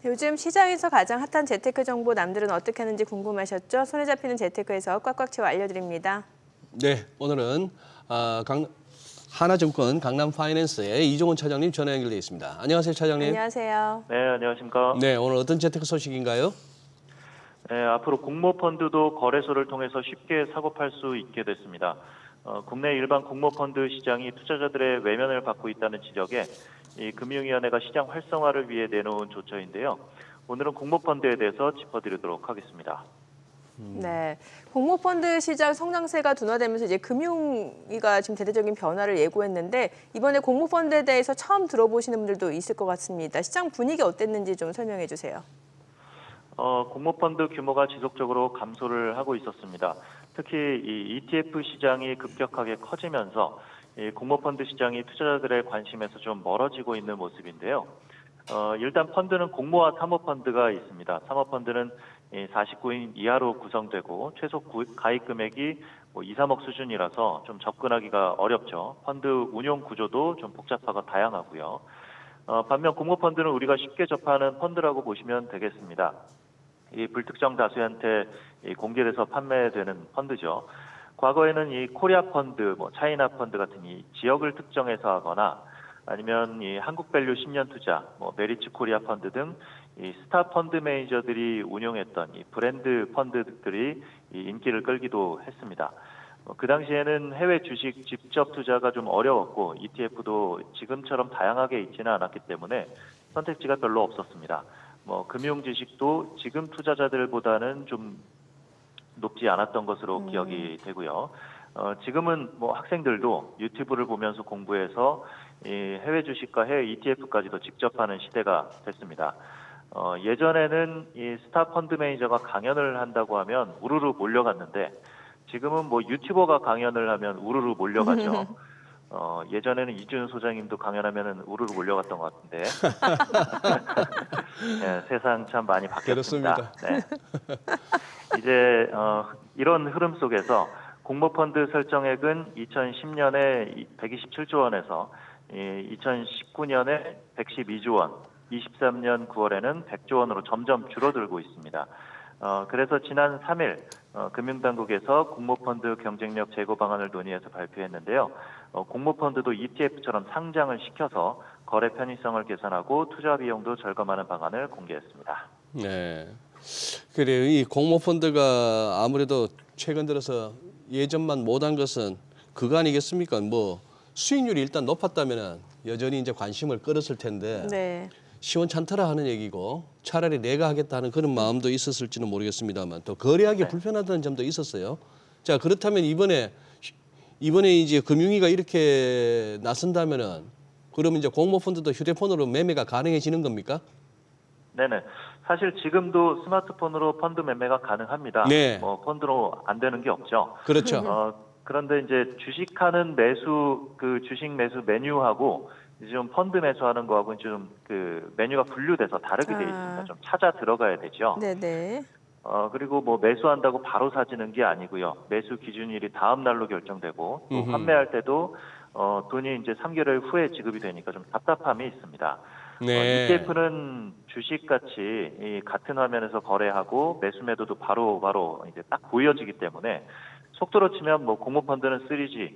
요즘 시장에서 가장 핫한 재테크 정보 남들은 어떻게 하는지 궁금하셨죠? 손에 잡히는 재테크에서 꽉꽉 채워 알려드립니다. 네, 오늘은 하나증권 강남파이낸스의 이종훈 차장님 전화 연결돼 있습니다. 안녕하세요, 차장님. 안녕하세요. 네, 안녕하십니까. 네, 오늘 어떤 재테크 소식인가요? 네, 앞으로 공모펀드도 거래소를 통해서 쉽게 사고 팔 수 있게 됐습니다. 국내 일반 공모펀드 시장이 투자자들의 외면을 받고 있다는 지적에 이 금융위원회가 시장 활성화를 위해 내놓은 조처인데요. 오늘은 공모펀드에 대해서 짚어드리도록 하겠습니다. 네, 공모펀드 시장 성장세가 둔화되면서 이제 금융위가 지금 대대적인 변화를 예고했는데 이번에 공모펀드에 대해서 처음 들어보시는 분들도 있을 것 같습니다. 시장 분위기 어땠는지 좀 설명해 주세요. 공모펀드 규모가 지속적으로 감소를 하고 있었습니다. 특히 이 ETF 시장이 급격하게 커지면서 이 공모펀드 시장이 투자자들의 관심에서 좀 멀어지고 있는 모습인데요. 일단 펀드는 공모와 사모펀드가 있습니다. 사모펀드는 49인 이하로 구성되고 최소 가입 금액이 2, 3억 수준이라서 좀 접근하기가 어렵죠. 펀드 운용 구조도 좀 복잡하고 다양하고요. 반면 공모펀드는 우리가 쉽게 접하는 펀드라고 보시면 되겠습니다. 이 불특정 다수한테 공개돼서 판매되는 펀드죠. 과거에는 이 코리아 펀드, 차이나 펀드 같은 이 지역을 특정해서 하거나 아니면 이 한국밸류 10년 투자, 메리츠 코리아 펀드 등 이 스타 펀드 매니저들이 운용했던 이 브랜드 펀드들이 이 인기를 끌기도 했습니다. 그 당시에는 해외 주식 직접 투자가 좀 어려웠고 ETF도 지금처럼 다양하게 있지는 않았기 때문에 선택지가 별로 없었습니다. 금융 지식도 지금 투자자들보다는 좀 높지 않았던 것으로 기억이 되고요. 지금은 학생들도 유튜브를 보면서 공부해서 이 해외 주식과 해외 ETF까지도 직접 하는 시대가 됐습니다. 예전에는 이 스타 펀드 매니저가 강연을 한다고 하면 우르르 몰려갔는데 지금은 유튜버가 강연을 하면 우르르 몰려가죠. 예전에는 이준우 소장님도 강연하면 우르르 몰려갔던 것 같은데 네, 세상 참 많이 바뀌었습니다. 네. 이제 이런 흐름 속에서 공모펀드 설정액은 2010년에 127조 원에서 2019년에 112조 원, 23년 9월에는 100조 원으로 점점 줄어들고 있습니다. 그래서 지난 3일 금융당국에서 공모펀드 경쟁력 제고 방안을 논의해서 발표했는데요. 공모펀드도 ETF처럼 상장을 시켜서 거래 편의성을 개선하고 투자 비용도 절감하는 방안을 공개했습니다. 네, 그래요. 이 공모펀드가 아무래도 최근 들어서 예전만 못한 것은 그거 아니겠습니까? 수익률이 일단 높았다면 여전히 이제 관심을 끌었을 텐데. 네. 시원찮더라 하는 얘기고 차라리 내가 하겠다 하는 그런 마음도 있었을지는 모르겠습니다만 또 거래하기 불편하다는 점도 있었어요. 자, 그렇다면 이번에 이제 금융위가 이렇게 나선다면은 그러면 이제 공모펀드도 휴대폰으로 매매가 가능해지는 겁니까? 네네. 사실 지금도 스마트폰으로 펀드 매매가 가능합니다. 네. 펀드로 안 되는 게 없죠. 그렇죠. 그런데 이제 주식하는 주식 매수 메뉴하고 좀 펀드 매수하는 거하고 좀 메뉴가 분류돼서 다르게 돼 있습니다. 좀 찾아 들어가야 되죠. 네네. 그리고 매수한다고 바로 사지는 게 아니고요. 매수 기준일이 다음 날로 결정되고 또 판매할 때도 돈이 이제 3개월 후에 지급이 되니까 좀 답답함이 있습니다. 네. ETF는 주식같이 같은 화면에서 거래하고 매수 매도도 바로 이제 딱 보여지기 때문에 속도로 치면 공모펀드는 3G,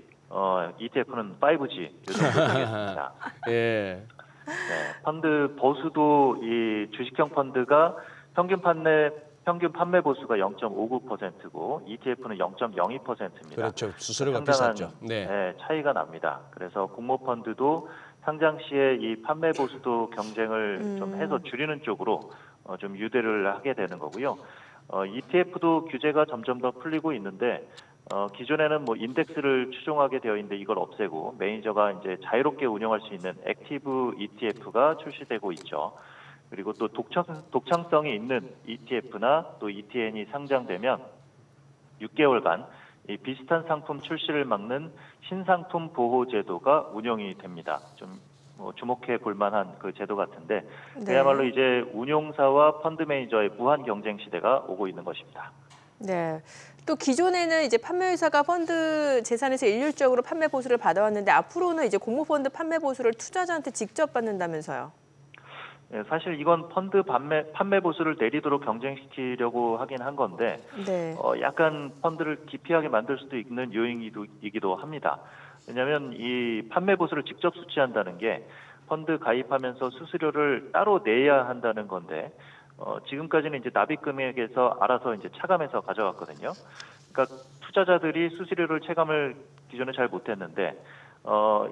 ETF는 5G 이 정도 되겠습니다. 예. 네, 펀드 보수도 이 주식형 펀드가 평균 판매 보수가 0.59%고 ETF는 0.02%입니다. 그렇죠. 수수료가 비쌌죠. 네, 차이가 납니다. 그래서 공모펀드도 상장 시에 이 판매 보수도 경쟁을 좀 해서 줄이는 쪽으로 좀 유대를 하게 되는 거고요. ETF도 규제가 점점 더 풀리고 있는데 기존에는 인덱스를 추종하게 되어 있는데 이걸 없애고 매니저가 이제 자유롭게 운영할 수 있는 액티브 ETF가 출시되고 있죠. 그리고 또 독창성이 있는 ETF나 또 ETN이 상장되면 6개월간 이 비슷한 상품 출시를 막는 신상품 보호 제도가 운영이 됩니다. 좀 주목해 볼 만한 그 제도 같은데 그야말로 이제 운용사와 펀드 매니저의 무한 경쟁 시대가 오고 있는 것입니다. 네. 또 기존에는 이제 판매회사가 펀드 재산에서 일률적으로 판매 보수를 받아왔는데 앞으로는 이제 공모펀드 판매 보수를 투자자한테 직접 받는다면서요? 예, 사실 이건 펀드 판매 보수를 내리도록 경쟁시키려고 하긴 한 건데 네. 약간 펀드를 기피하게 만들 수도 있는 요인이기도 합니다. 왜냐하면 이 판매 보수를 직접 수취한다는 게 펀드 가입하면서 수수료를 따로 내야 한다는 건데 지금까지는 이제 납입 금액에서 알아서 이제 차감해서 가져갔거든요. 그러니까 투자자들이 수수료를 체감을 기존에 잘 못했는데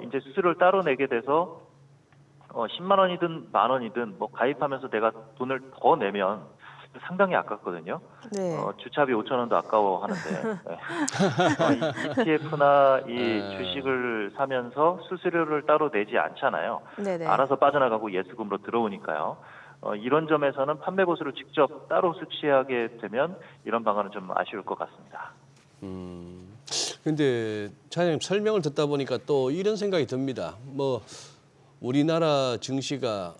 이제 수수료를 따로 내게 돼서 10만 원이든 만 원이든 뭐 가입하면서 내가 돈을 더 내면 상당히 아깝거든요. 네. 주차비 5천 원도 아까워하는데 이 ETF나 이 주식을 사면서 수수료를 따로 내지 않잖아요. 네네. 알아서 빠져나가고 예수금으로 들어오니까요. 이런 점에서는 판매 보수를 직접 따로 수취하게 되면 이런 방안은 좀 아쉬울 것 같습니다. 근데 차장님 설명을 듣다 보니까 또 이런 생각이 듭니다. 뭐 우리나라 증시가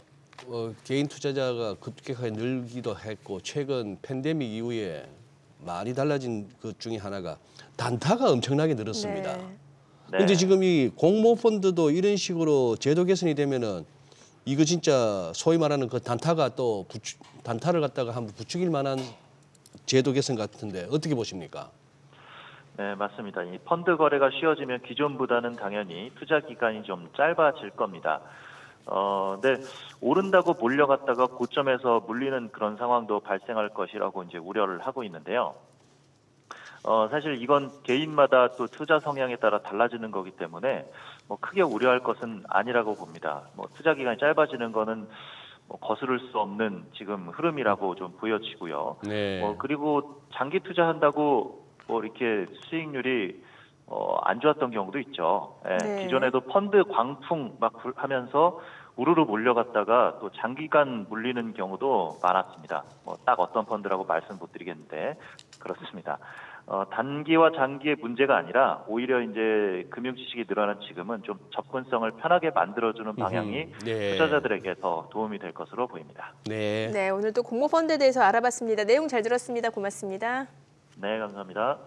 개인 투자자가 급격하게 늘기도 했고 최근 팬데믹 이후에 많이 달라진 것 중에 하나가 단타가 엄청나게 늘었습니다. 네. 근데 지금 이 공모 펀드도 이런 식으로 제도 개선이 되면은 이거 진짜 소위 말하는 그 단타가 또 단타를 갖다가 한번 부추길 만한 제도 개선 같은데 어떻게 보십니까? 네, 맞습니다. 이 펀드 거래가 쉬워지면 기존보다는 당연히 투자 기간이 좀 짧아질 겁니다. 근데 오른다고 몰려갔다가 고점에서 물리는 그런 상황도 발생할 것이라고 이제 우려를 하고 있는데요. 사실 이건 개인마다 또 투자 성향에 따라 달라지는 거기 때문에 뭐 크게 우려할 것은 아니라고 봅니다. 뭐 투자 기간이 짧아지는 거는 뭐 거스를 수 없는 지금 흐름이라고 좀 보여지고요. 네. 그리고 장기 투자한다고 뭐 이렇게 수익률이 안 좋았던 경우도 있죠. 예, 네. 기존에도 펀드 광풍 막 하면서 우르르 몰려갔다가 또 장기간 물리는 경우도 많았습니다. 뭐 딱 어떤 펀드라고 말씀 못 드리겠는데 그렇습니다. 단기와 장기의 문제가 아니라 오히려 이제 금융 지식이 늘어난 지금은 좀 접근성을 편하게 만들어주는 방향이 네. 투자자들에게 더 도움이 될 것으로 보입니다. 네. 네, 오늘 또 공모 펀드에 대해서 알아봤습니다. 내용 잘 들었습니다. 고맙습니다. 네, 감사합니다.